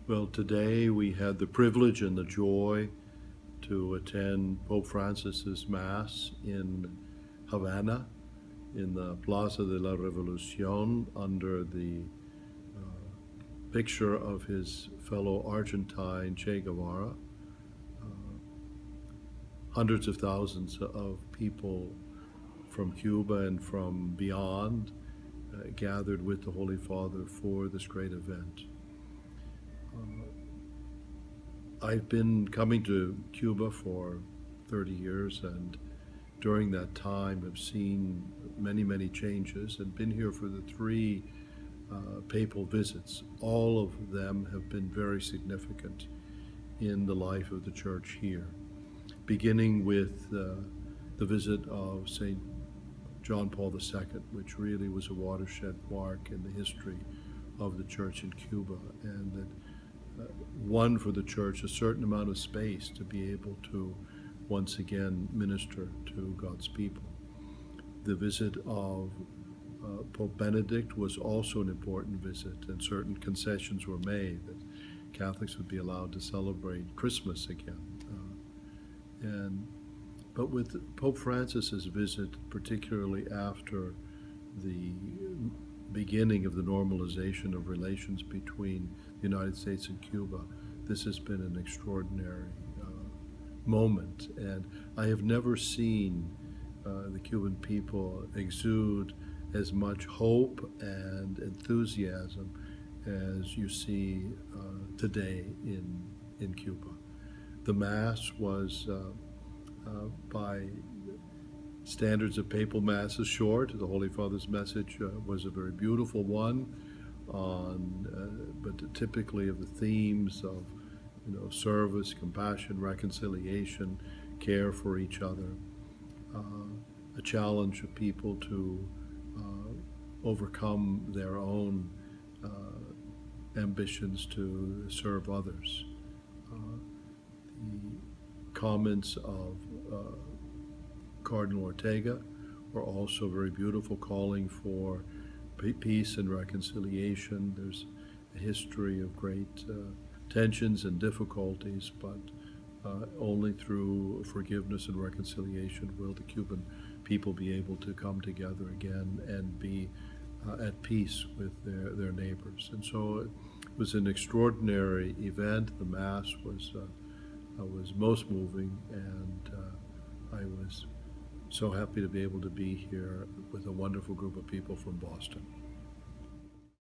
Well, today we had the privilege and the joy to attend Pope Francis's Mass in Havana, in the Plaza de la Revolucion, under the picture of his fellow Argentine Che Guevara. Hundreds of thousands of people from Cuba and from beyond gathered with the Holy Father for this great event. I've been coming to Cuba for 30 years, and during that time have seen many changes and been here for the three papal visits. All of them have been very significant in the life of the Church here, beginning with the visit of St. John Paul II, which really was a watershed mark in the history of the Church in Cuba, and that won for the Church a certain amount of space to be able to once again minister to God's people. The visit of Pope Benedict was also an important visit, and certain concessions were made that Catholics would be allowed to celebrate Christmas again. But with Pope Francis's visit, particularly after the beginning of the normalization of relations between the United States and Cuba, this has been an extraordinary moment. And I have never seen the Cuban people exude as much hope and enthusiasm as you see today in Cuba. The Mass was, by standards of papal masses, short. The Holy Father's message was a very beautiful one, but typically of the themes of service, compassion, reconciliation, care for each other, a challenge of people to overcome their own ambitions to serve others. The comments of Cardinal Ortega were also very beautiful, calling for peace and reconciliation. There's a history of great tensions and difficulties, but only through forgiveness and reconciliation will the Cuban people be able to come together again and be at peace with their neighbors. And so it was an extraordinary event. The Mass was most moving, and I was so happy to be able to be here with a wonderful group of people from Boston.